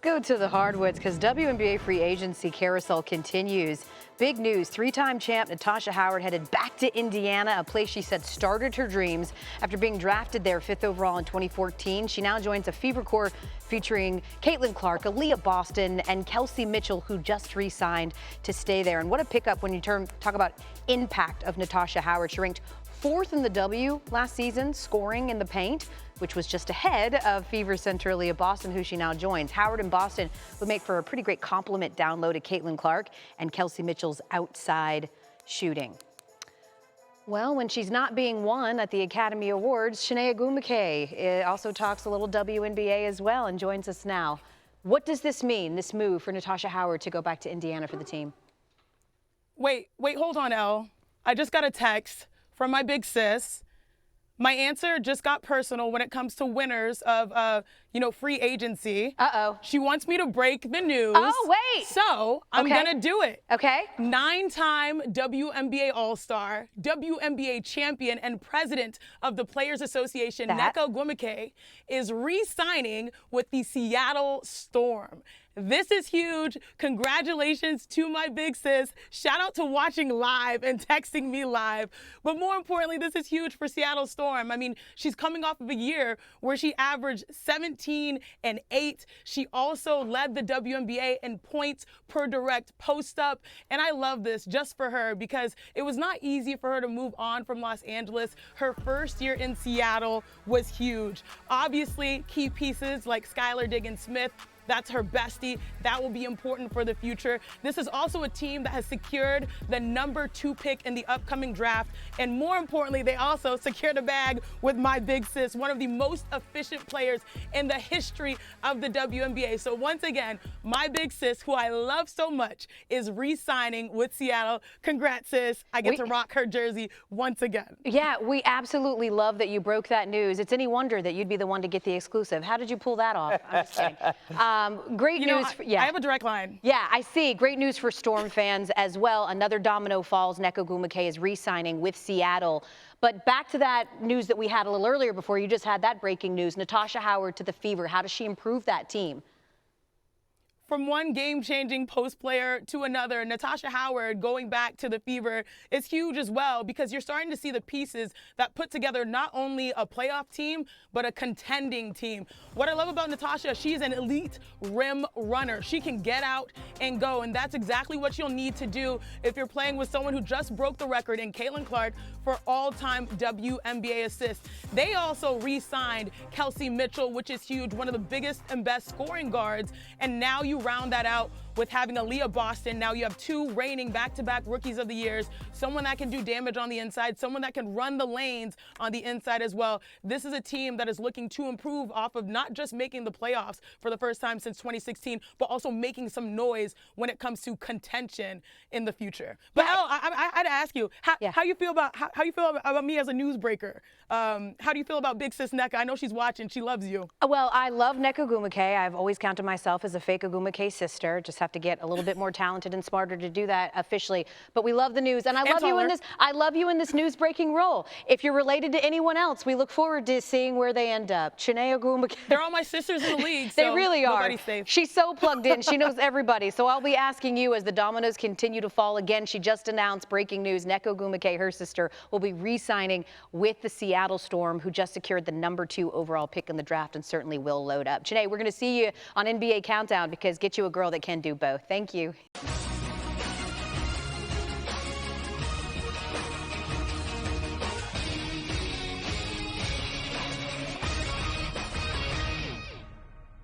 Let's go to the hardwoods because WNBA free agency carousel continues. Big news, three-time champ Natasha Howard headed back to Indiana, a place she said started her dreams after being drafted there 5th overall in 2014. She now joins a Fever Corps featuring Caitlin Clark, Aaliyah Boston, and Kelsey Mitchell, who just re-signed to stay there. And what a pickup when you talk about impact of Natasha Howard. She ranked 4th in the W last season, scoring in the paint, which was just ahead of Fever Center Aaliyah Boston, who she now joins. Howard and Boston would make for a pretty great complement down low to Caitlin Clark and Kelsey Mitchell's outside shooting. Well, when she's not being won at the Academy Awards, Chiney Ogwumike also talks a little WNBA as well and joins us now. What does this mean, this move for Natasha Howard to go back to Indiana for the team? Wait, hold on, Elle. I just got a text from my big sis. My answer just got personal when it comes to winners of, free agency. Uh-oh. She wants me to break the news. Oh, wait. So I'm going to do it. Okay. 9-time WNBA All-Star, WNBA champion, and president of the Players Association, Nneka Ogwumike, is re-signing with the Seattle Storm. This is huge. Congratulations to my big sis. Shout out to watching live and texting me live. But more importantly, this is huge for Seattle Storm. I mean, she's coming off of a year where she averaged 17 and 8. She also led the WNBA in points per direct post-up. And I love this just for her because it was not easy for her to move on from Los Angeles. Her first year in Seattle was huge. Obviously, key pieces like Skylar Diggins-Smith, that's her bestie. That will be important for the future. This is also a team that has secured the #2 pick in the upcoming draft. And more importantly, they also secured a bag with my big sis, one of the most efficient players in the history of the WNBA. So once again, my big sis, who I love so much, is re-signing with Seattle. Congrats, sis. I get to rock her jersey once again. Yeah, we absolutely love that you broke that news. It's any wonder that you'd be the one to get the exclusive. How did you pull that off? I'm just kidding. Great news. I have a direct line. Yeah, I see. Great news for Storm fans as well. Another domino falls. Nneka Ogwumike is re-signing with Seattle. But back to that news that we had a little earlier before you just had that breaking news. Natasha Howard to the Fever. How does she improve that team? From one game-changing post player to another, Natasha Howard going back to the Fever is huge as well because you're starting to see the pieces that put together not only a playoff team, but a contending team. What I love about Natasha, she's an elite rim runner. She can get out and go, and that's exactly what you'll need to do if you're playing with someone who just broke the record in Caitlin Clark for all-time WNBA assists. They also re-signed Kelsey Mitchell, which is huge, one of the biggest and best scoring guards, and now you round that out with having Aaliyah Boston. Now you have 2 reigning back-to-back rookies of the years, someone that can do damage on the inside, someone that can run the lanes on the inside as well. This is a team that is looking to improve off of not just making the playoffs for the first time since 2016, but also making some noise when it comes to contention in the future. But Elle, I had to ask you, how you feel about how you feel about me as a newsbreaker? How do you feel about big sis Nneka? I know she's watching. She loves you. Well, I love Nneka Ogwumike. I've always counted myself as a fake Ogwumike sister. Just have to get a little bit more talented and smarter to do that officially. But we love the news, and I love you in this. I love you in this news-breaking role. If you're related to anyone else, we look forward to seeing where they end up. Chiney Ogwumike. They're all my sisters in the league. They really are. Nobody's safe. She's so plugged in. She knows everybody. So I'll be asking you as the dominoes continue to fall again. She just announced breaking news. Nneka Ogwumike, her sister, will be re-signing with the Seattle Storm, who just secured the #2 overall pick in the draft and certainly will load up. Chiney, we're going to see you on NBA Countdown because get you a girl that can do both. Thank you.